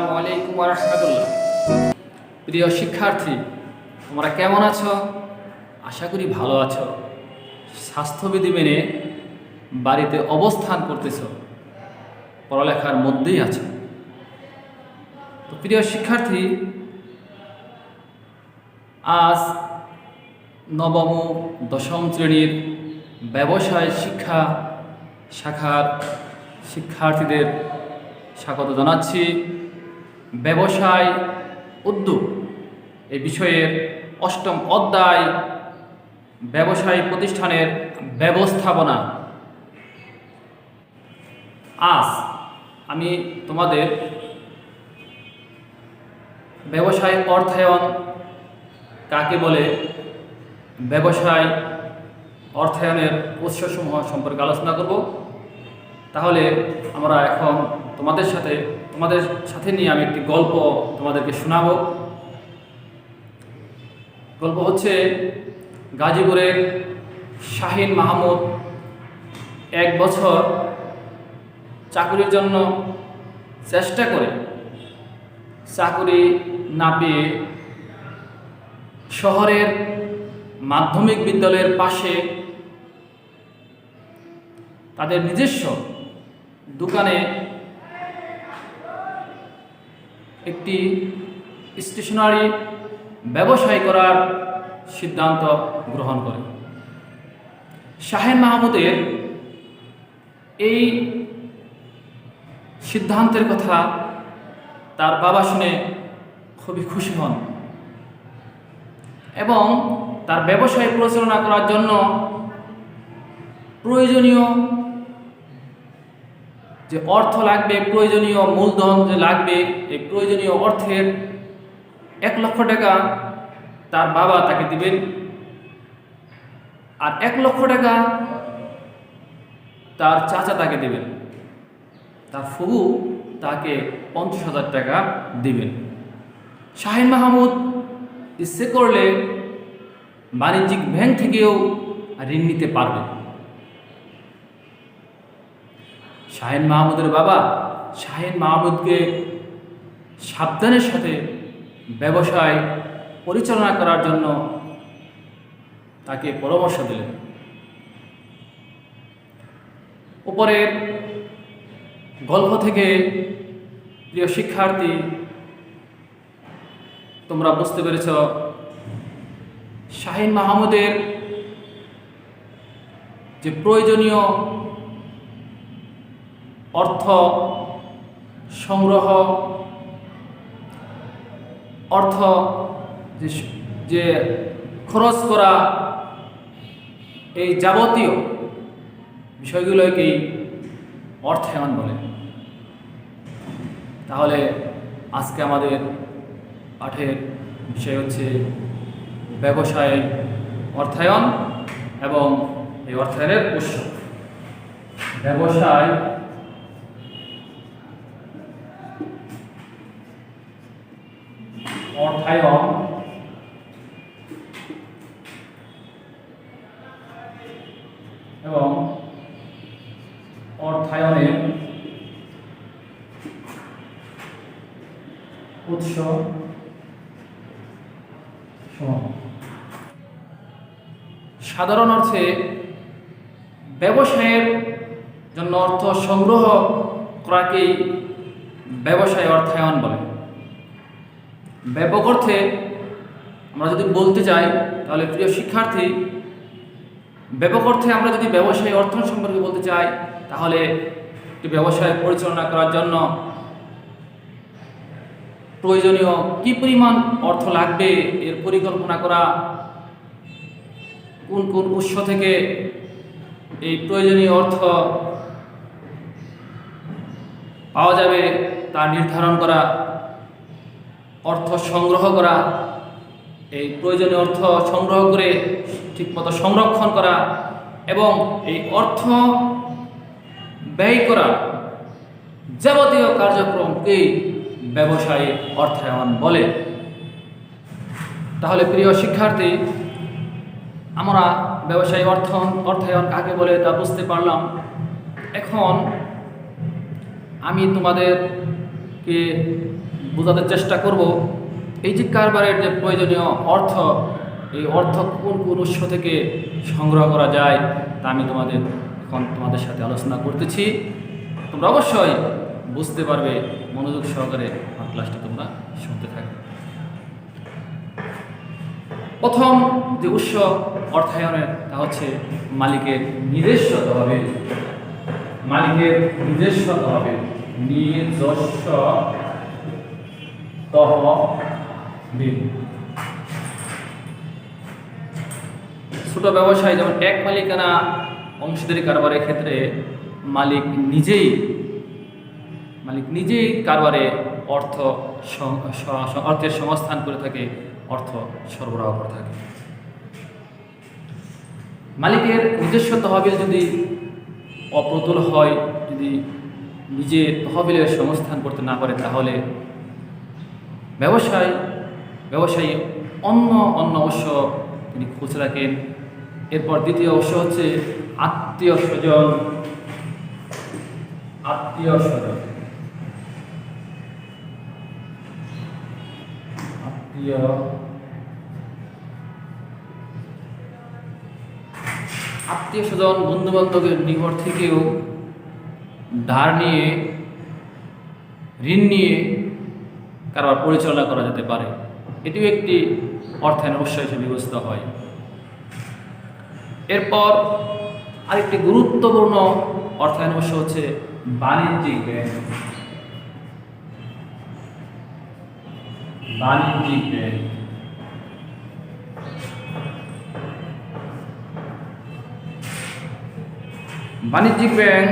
আসসালামু আলাইকুম ওয়া রাহমাতুল্লাহ। প্রিয় শিক্ষার্থী, তোমরা কেমন আছো? আশা করি ভালো আছো। স্বাস্থ্যবিধি মেনে বাড়িতে অবস্থান করতেছো, পড়ালেখার মধ্যেই আছো। তো প্রিয় শিক্ষার্থী, আজ নবম ও দশম শ্রেণীর ব্যবসায় শিক্ষা শাখার শিক্ষার্থীদের স্বাগত জানাচ্ছি। ব্যবসায় উদ্যোগ এই বিষয়ের অষ্টম অধ্যায় ব্যবসায়ী প্রতিষ্ঠানের ব্যবস্থাপনা। আজ আমি তোমাদের ব্যবসায় অর্থায়ন কাকে বলে, ব্যবসায় অর্থায়নের উৎসসমূহ সম্পর্কে আলোচনা করব। তাহলে আমরা এখন তোমাদের সাথে নিয়ে আমি একটি গল্প তোমাদেরকে শোনাবো। গল্প হচ্ছে গাজীপুরের শাহিন মাহমুদ 1 বছর চাকরির জন্য চেষ্টা করে চাকরি না পেয়ে শহরের মাধ্যমিক বিদ্যালয়ের পাশে তাদের নিজস্ব দোকানে একটি স্টেশনারি ব্যবসায় করার সিদ্ধান্ত গ্রহণ করে। শাহিন মাহমুদের এই সিদ্ধান্তের কথা তার বাবা শুনে খুবই খুশি হন এবং তার ব্যবসায় পরিচালনা করার জন্য প্রয়োজনীয় যে অর্থ লাগবে, প্রয়োজনীয় মূলধন যে লাগবে, এই প্রয়োজনীয় অর্থের 1 লক্ষ টাকা তার বাবা তাকে দিবেন, আর 1 লক্ষ টাকা তার চাচা তাকে দেবেন, তার ফুফু তাকে 50,000 টাকা দিবেন। শাহিন মাহমুদ ইচ্ছে করলে বাণিজ্যিক ব্যাংক থেকেও ঋণ নিতে পারবে। শাহিন মাহমুদের বাবা শাহিন মাহমুদকে সাবধানের সাথে ব্যবসায় পরিচালনা করার জন্য তাকে পরামর্শ দিলেন। উপরের গল্প থেকে প্রিয় শিক্ষার্থী তোমরা বুঝতে পেরেছ শাহিন মাহমুদের যে প্রয়োজনীয় অর্থ সংগ্রহ, অর্থ যে খরচ করা, এই যাবতীয় বিষয়গুলোকেই অর্থায়ন বলে। তাহলে আজকে আমাদের পাঠের বিষয় হচ্ছে ব্যবসায় অর্থায়ন এবং এই অর্থায়নের উৎস। ব্যবসায় অর্থায়ন এবং অর্থায়নের উৎস সাধারণ অর্থে ব্যবসায়ের জন্য অর্থ সংগ্রহ করাকেই ব্যবসায় অর্থায়ন বলে। ব্যাপক অর্থে আমরা যদি বলতে চাই তাহলে প্রিয় শিক্ষার্থী, ব্যাপক অর্থে আমরা যদি ব্যবসায়ী অর্থায়ন সম্পর্কে বলতে চাই তাহলে একটি ব্যবসায় পরিচালনা করার জন্য প্রয়োজনীয় কি পরিমাণ অর্থ লাগবে এর পরিকল্পনা করা, কোন কোন উৎস থেকে এই প্রয়োজনীয় অর্থ পাওয়া যাবে তা নির্ধারণ করা, অর্থ সংগ্রহ করা, এই প্রয়োজনীয় অর্থ সংগ্রহ করে ঠিকমতো সংরক্ষণ করা এবং এই অর্থ ব্যয় করা যাবতীয় কার্যক্রমকেই ব্যবসায়ী অর্থায়ন বলে। তাহলে প্রিয় শিক্ষার্থী, আমরা ব্যবসায়ী অর্থায়ন কাকে বলে তা বুঝতে পারলাম। এখন আমি তোমাদেরকে বোঝাতে চেষ্টা করব এই যে কারবারের যে প্রয়োজনীয় অর্থ, এই অর্থ কোন কোন উৎস থেকে সংগ্রহ করা যায় তা আমি তোমাদের সাথে আলোচনা করতেছি। তোমরা অবশ্যই বুঝতে পারবে, মনোযোগ সহকারে আমার ক্লাসটা তোমরা শুনতে থাকবে। প্রথম যে উৎস অর্থায়নের তা হচ্ছে মালিকের নিজস্ব তহবিল। মালিকের নিজস্ব তহবিল, নিজস্ব তহবিল। ছোট ব্যবসায় যেমন এক মালিকানা অংশীদারি কারবারের ক্ষেত্রে মালিক নিজেই কারবারে অর্থের সংস্থান করে থাকে, অর্থ সরবরাহ করে থাকে। মালিকের নিজস্ব তহবিল যদি অপ্রতুল হয়, যদি নিজে তহবিলের সংস্থান করতে না পারে, তাহলে ব্যবসায়ী অন্য উৎস তিনি খুঁজে রাখেন। এরপর দ্বিতীয় উৎস হচ্ছে আত্মীয় স্বজন। আত্মীয় স্বজন বন্ধু বান্ধবের নিকট থেকেও ধার নিয়ে, ঋণ নিয়ে কারবার পরিচালনা করা যেতে পারে। এটিও একটি অর্থায়নের উৎস হিসেবে বিবেচিত হয়। এরপর আরেকটি গুরুত্বপূর্ণ অর্থায়ন উৎস হচ্ছে বাণিজ্যিক ব্যাংক। বাণিজ্যিক ব্যাংক বাণিজ্যিক bank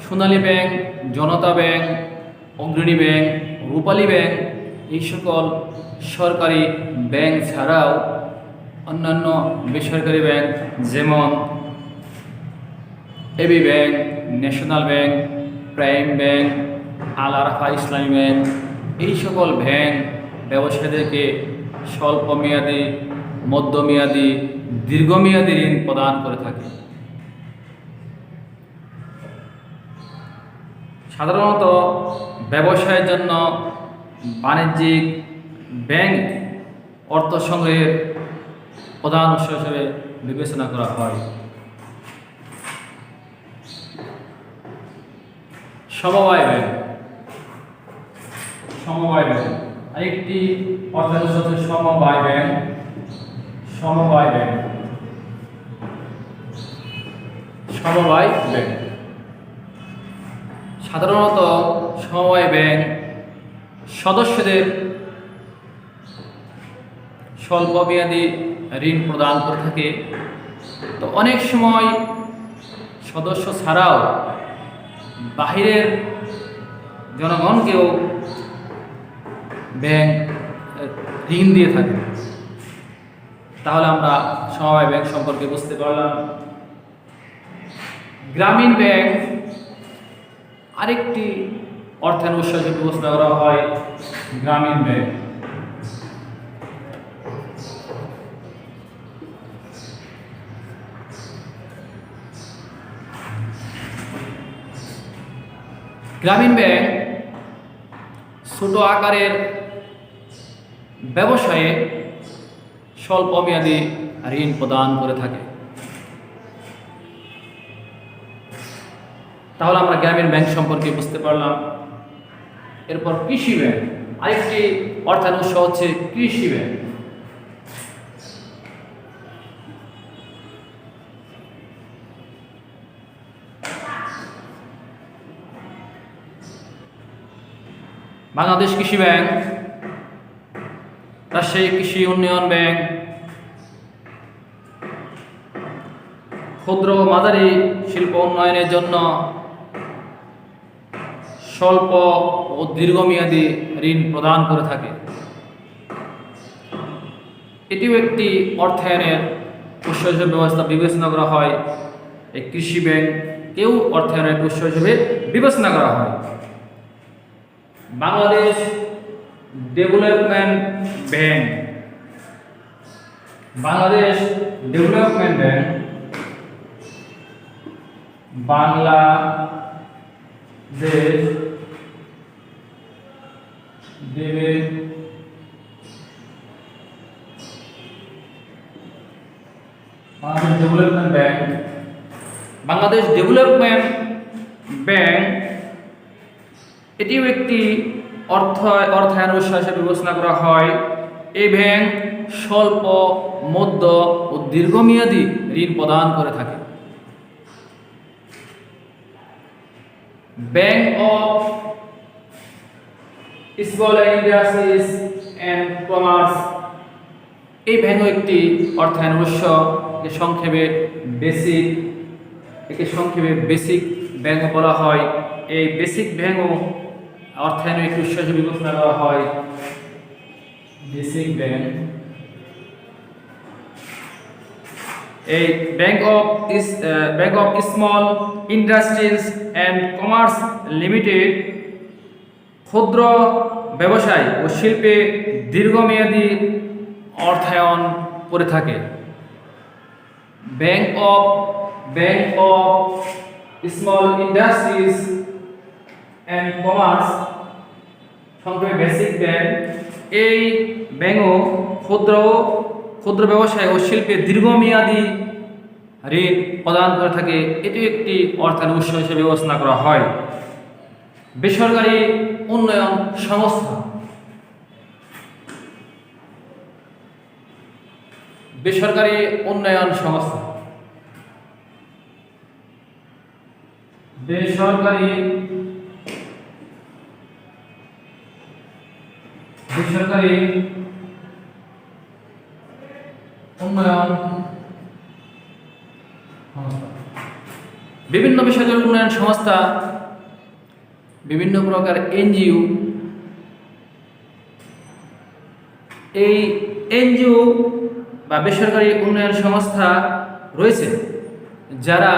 Sonali bank, Janata bank, Agrani bank, Rupali bank, এই সকল সরকারি ব্যাংক ছাড়াও অন্যান্য বেসরকারি ব্যাংক যেমন AB bank, national bank, prime bank, Al Arafah Islami bank, এই সকল ব্যাংক ব্যবসায়ীদেরকে স্বল্প মেয়াদী, মধ্যমেয়াদী, দীর্ঘমেয়াদী ঋণ প্রদান করে থাকে। সাধারণত ব্যবসায়ের জন্য বাণিজ্যিক ব্যাংক অর্থ সংগ্রহের প্রধান উৎস হিসেবে বিবেচনা করা হয়। সমবায় ব্যাংক আরেকটি অর্থায়ন উৎস হচ্ছে সমবায় ব্যাংক। সাধারণত সমবায় ব্যাংক সদস্যদের স্বল্প মেয়াদী ঋণ প্রদান করে থাকে। তো অনেক সময় সদস্য ছাড়াও বাহিরের জনগণকেও ব্যাংক ঋণ দিয়ে থাকে। তাহলে আমরা সমবায় ব্যাংক সম্পর্কে বুঝতে পারলাম। গ্রামীণ ব্যাংক আরেকটি অর্থায়ন উৎস হিসেবে বিবেচনা করা হয়। গ্রামীণ ব্যাংক ছোট আকারের ব্যবসায়ে স্বল্প মেয়াদী ঋণ প্রদান করে থাকে। তাহলে আমরা গ্রামীণ ব্যাংক সম্পর্কে বুঝতে পারলাম। এরপর কৃষি ব্যাংক আরেকটি অর্থায়ন উৎস হচ্ছে কৃষি ব্যাংক। বাংলাদেশ কৃষি ব্যাংক, রাজশাহী কৃষি উন্নয়ন ব্যাংক, ক্ষুদ্র ও মাঝারি শিল্প উন্নয়নের জন্য স্বল্প ও দীর্ঘমেয়াদী ঋণ প্রদান করে থাকে। এটিও একটি অর্থায়নের উৎস হিসেবে বিবেচনা করা হয়। এই কৃষি ব্যাংককেও অর্থায়নের উৎস হিসেবে বিবেচনা করা হয়। বাংলাদেশ ডেভেলপমেন্ট ব্যাংক বাংলাদেশ দেবেন। Bangladesh development bank, Bangladesh development bank এটিও একটি অর্থায়ন উৎস হিসেবে বিবেচনা করা হয়। এই ব্যাংক স্বল্প, মধ্য ও দীর্ঘমেয়াদী ঋণ প্রদান করে থাকে। Bank of small industries and commerce, এই ব্যাংকও একটি অর্থায়ন উৎস। একে সংক্ষেপে বেসিক ব্যাংক বলা হয়। এই বেসিক ব্যাংকও অর্থায়নের একটি উৎস হিসেবে বিবেচনা করা হয়। বেসিক ব্যাংক, এই bank of small industries and commerce limited ক্ষুদ্র ব্যবসায় ও শিল্পে দীর্ঘমেয়াদী অর্থায়ন করে থাকে। Bank of small industries and commerce, সংক্ষেপে বেসিক ব্যাংক, এই ব্যাংকও ক্ষুদ্র ব্যবসায় ও শিল্পে দীর্ঘমেয়াদী ঋণ প্রদান করে থাকে। এটি একটি অর্থায়ন উৎস হিসেবে বিবেচনা করা হয়। বেসরকারি উন্নয়ন সংস্থা, বেসরকারি উন্নয়ন সংস্থা, বেসরকারি উন্নয়ন সংস্থা, বিভিন্ন বেসরকারি উন্নয়ন সংস্থা, বিভিন্ন প্রকার এনজিও, এই এনজিও বা বেসরকারি উন্নয়ন সংস্থা রয়েছে যারা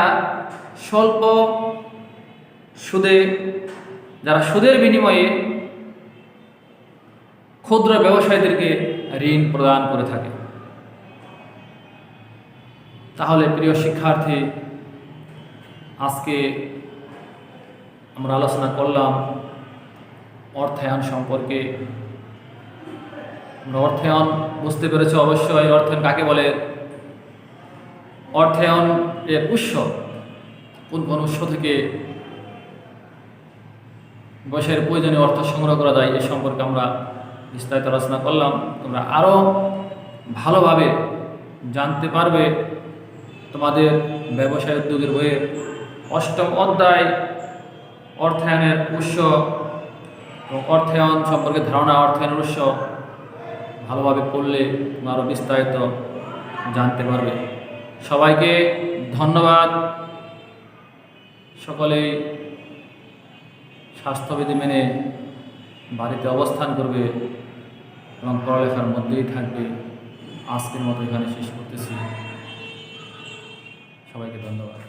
সুদের বিনিময়ে ক্ষুদ্র ব্যবসায়ীদেরকে ঋণ প্রদান করে থাকে। তাহলে প্রিয় শিক্ষার্থী, আজকে আমরা আলোচনা করলাম অর্থায়ন সম্পর্কে। আমরা অর্থায়ন বুঝতে পেরেছি অবশ্যই। অর্থায়ন কাকে বলে? অর্থায়ন এর উৎস, কোন উৎস থেকে ব্যবসায়ের প্রয়োজনীয় অর্থ সংগ্রহ করা যায়, এ সম্পর্কে আমরা বিস্তারিত আলোচনা করলাম। তোমরা আরও ভালোভাবে জানতে পারবে তোমাদের ব্যবসায় উদ্যোগের বইয়ের 8ম অধ্যায় অর্থায়নের উৎস এবং অর্থায়ন সম্পর্কে ধারণা, অর্থায়নের উৎস ভালোভাবে পড়লে তোমরা আরও বিস্তারিত জানতে পারবে। সবাইকে ধন্যবাদ। সকলেই স্বাস্থ্যবিধি মেনে বাড়িতে অবস্থান করবে এবং পড়ালেখার মধ্যেই থাকবে। আজকের মতো এখানে শেষ করতেছি। সবাইকে ধন্যবাদ।